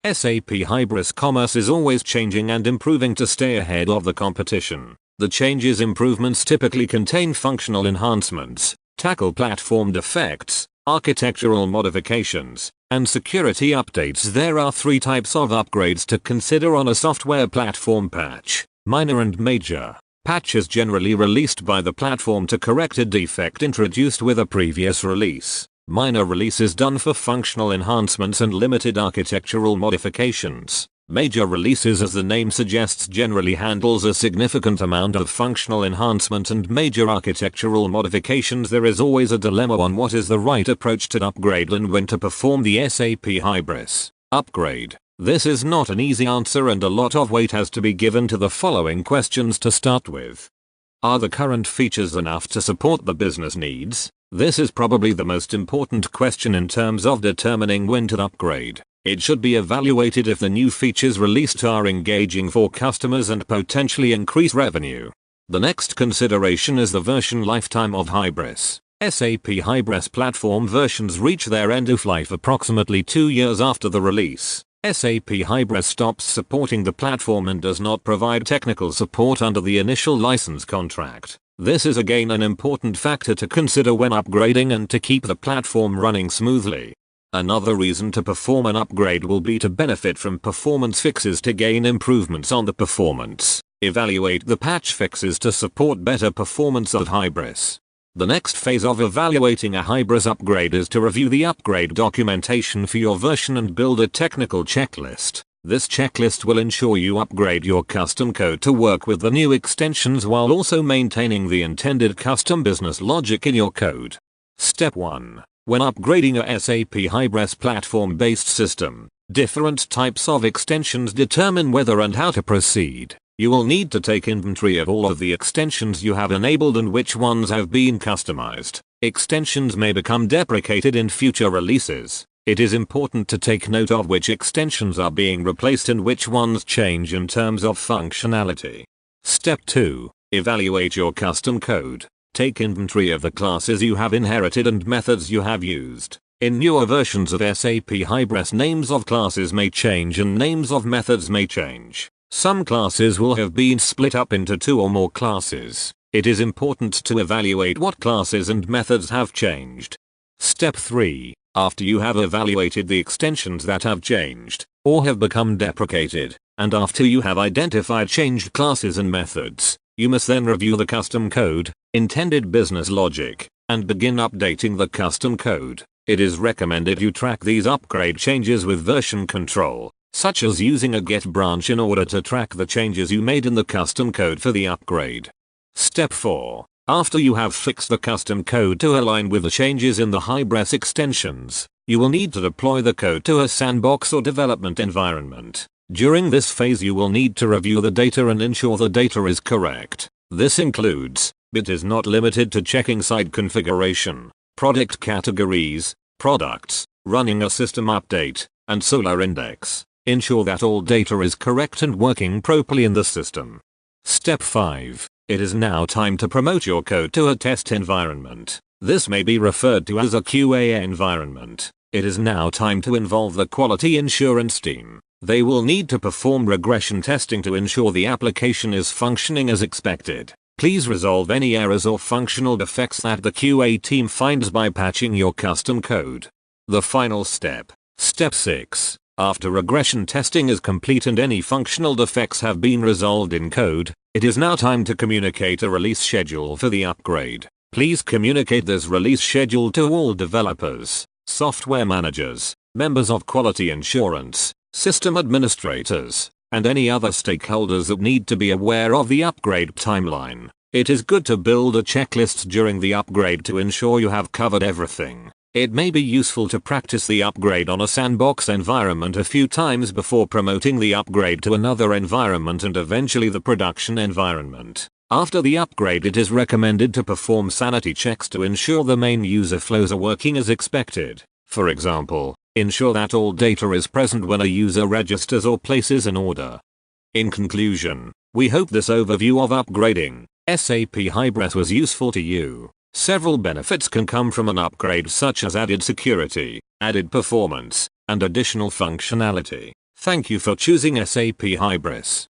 SAP Hybris commerce is always changing and improving to stay ahead of the competition. The changes improvements typically contain functional enhancements, tackle platform defects, architectural modifications, and security updates. There are three types of upgrades to consider on a software platform patch: minor and major. Patch is generally released by the platform to correct a defect introduced with a previous release. Minor release is done for functional enhancements and limited architectural modifications. Major releases, as the name suggests, generally handles a significant amount of functional enhancement and major architectural modifications. There is always a dilemma on what is the right approach to upgrade and when to perform the SAP Hybris upgrade. This is not an easy answer, and a lot of weight has to be given to the following questions to start with. Are the current features enough to support the business needs? This is probably the most important question in terms of determining when to upgrade. It should be evaluated if the new features released are engaging for customers and potentially increase revenue. The next consideration is the version lifetime of Hybris. SAP Hybris platform versions reach their end of life approximately 2 years after the release. SAP Hybris stops supporting the platform and does not provide technical support under the initial license contract. This is again an important factor to consider when upgrading and to keep the platform running smoothly. Another reason to perform an upgrade will be to benefit from performance fixes to gain improvements on the performance. Evaluate the patch fixes to support better performance of Hybris. The next phase of evaluating a Hybris upgrade is to review the upgrade documentation for your version and build a technical checklist. This checklist will ensure you upgrade your custom code to work with the new extensions while also maintaining the intended custom business logic in your code. Step 1. When upgrading a SAP Hybris platform-based system, different types of extensions determine whether and how to proceed. You will need to take inventory of all of the extensions you have enabled and which ones have been customized. Extensions may become deprecated in future releases. It is important to take note of which extensions are being replaced and which ones change in terms of functionality. Step 2. Evaluate your custom code. Take inventory of the classes you have inherited and methods you have used. In newer versions of SAP Hybris, names of classes may change and names of methods may change. Some classes will have been split up into 2 or more classes. It is important to evaluate what classes and methods have changed. Step 3. After you have evaluated the extensions that have changed, or have become deprecated, and after you have identified changed classes and methods, you must then review the custom code, intended business logic, and begin updating the custom code. It is recommended you track these upgrade changes with version control, such as using a get branch in order to track the changes you made in the custom code for the upgrade. Step 4. After you have fixed the custom code to align with the changes in the Hybris extensions, you will need to deploy the code to a sandbox or development environment. During this phase you will need to review the data and ensure the data is correct. This includes, but is not limited to, checking site configuration, product categories, products, running a system update, and Solar Index. Ensure that all data is correct and working properly in the system. Step 5. It is now time to promote your code to a test environment. This may be referred to as a QA environment. It is now time to involve the quality assurance team. They will need to perform regression testing to ensure the application is functioning as expected. Please resolve any errors or functional defects that the QA team finds by patching your custom code. The final step. Step 6. After regression testing is complete and any functional defects have been resolved in code, it is now time to communicate a release schedule for the upgrade. Please communicate this release schedule to all developers, software managers, members of quality assurance, system administrators, and any other stakeholders that need to be aware of the upgrade timeline. It is good to build a checklist during the upgrade to ensure you have covered everything. It may be useful to practice the upgrade on a sandbox environment a few times before promoting the upgrade to another environment and eventually the production environment. After the upgrade, it is recommended to perform sanity checks to ensure the main user flows are working as expected. For example, ensure that all data is present when a user registers or places an order. In conclusion, we hope this overview of upgrading SAP Hybris was useful to you. Several benefits can come from an upgrade, such as added security, added performance, and additional functionality. Thank you for choosing SAP Hybris.